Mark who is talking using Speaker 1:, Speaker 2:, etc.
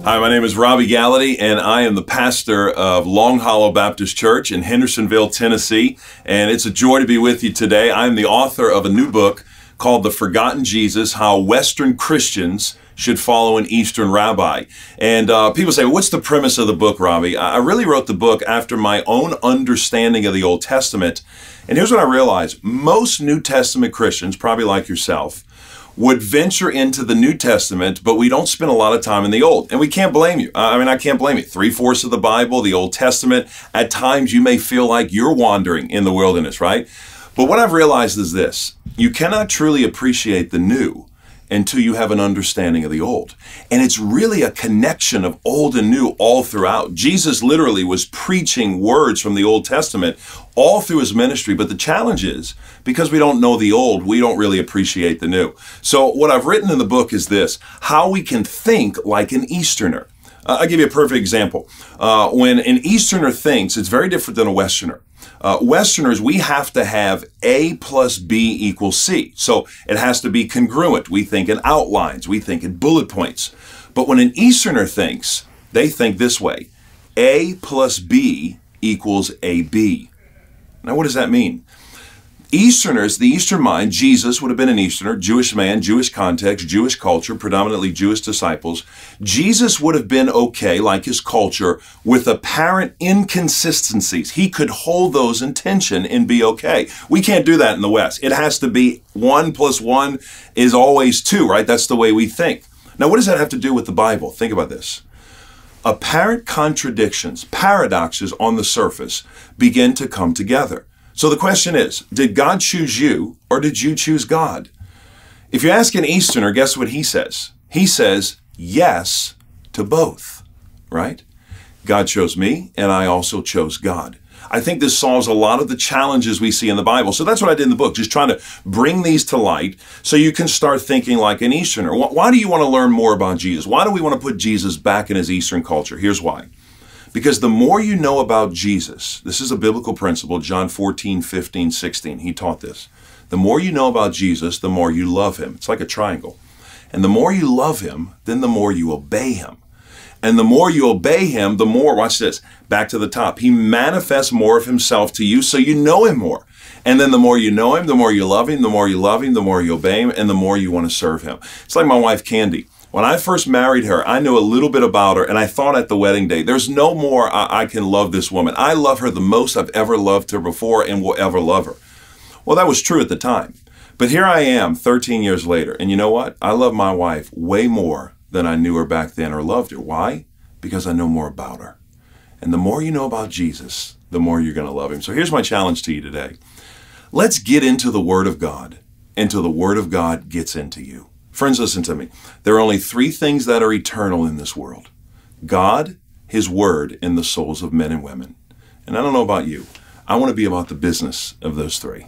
Speaker 1: Hi, my name is Robby Gallaty, and I am the pastor of Long Hollow Baptist Church in Hendersonville, Tennessee. And it's a joy to be with you today. I'm the author of a new book called The Forgotten Jesus, How Western Christians Should Follow an Eastern Rabbi. And people say, what's the premise of the book, Robby? I really wrote the book after my own understanding of the Old Testament. And here's what I realized. Most New Testament Christians, probably like yourself, would venture into the New Testament, but we don't spend a lot of time in the Old. And we can't blame you. I can't blame you. 3/4 of the Bible, the Old Testament. At times you may feel like you're wandering in the wilderness, right? But what I've realized is this. You cannot truly appreciate the new until you have an understanding of the old. And it's really a connection of old and new all throughout. Jesus literally was preaching words from the Old Testament all through his ministry. But the challenge is, because we don't know the old, we don't really appreciate the new. So what I've written in the book is this, how we can think like an Easterner. I'll give you a perfect example. When an Easterner thinks, it's very different than a Westerner. Westerners, we have to have A plus B equals C. So it has to be congruent. We think in outlines. We think in bullet points. But when an Easterner thinks, they think this way. A plus B equals AB. Now, what does that mean? Easterners, the Eastern mind, Jesus would have been an Easterner, Jewish man, Jewish context, Jewish culture, predominantly Jewish disciples. Jesus would have been okay, like his culture, with apparent inconsistencies. He could hold those in tension and be okay. We can't do that in the West. It has to be 1 + 1 is always 2, right? That's the way we think. Now, what does that have to do with the Bible? Think about this. Apparent contradictions, paradoxes on the surface begin to come together. So the question is, did God choose you or did you choose God? If you ask an Easterner, guess what he says? He says yes to both, right? God chose me and I also chose God. I think this solves a lot of the challenges we see in the Bible. So that's what I did in the book, just trying to bring these to light so you can start thinking like an Easterner. Why do you want to learn more about Jesus? Why do we want to put Jesus back in his Eastern culture? Here's why. Because the more you know about Jesus, this is a biblical principle, John 14:15-16, he taught this. The more you know about Jesus, the more you love him. It's like a triangle. And the more you love him, then the more you obey him. And the more you obey him, the more, watch this, back to the top, he manifests more of himself to you so you know him more. And then the more you know him, the more you love him, the more you love him, the more you obey him, and the more you want to serve him. It's like my wife, Candy. When I first married her, I knew a little bit about her, and I thought at the wedding day, there's no more I can love this woman. I love her the most I've ever loved her before and will ever love her. Well, that was true at the time. But here I am 13 years later, and you know what? I love my wife way more than I knew her back then or loved her. Why? Because I know more about her. And the more you know about Jesus, the more you're going to love him. So here's my challenge to you today. Let's get into the Word of God until the Word of God gets into you. Friends, listen to me. There are only 3 things that are eternal in this world. God, his word, and the souls of men and women. And I don't know about you. I want to be about the business of those 3.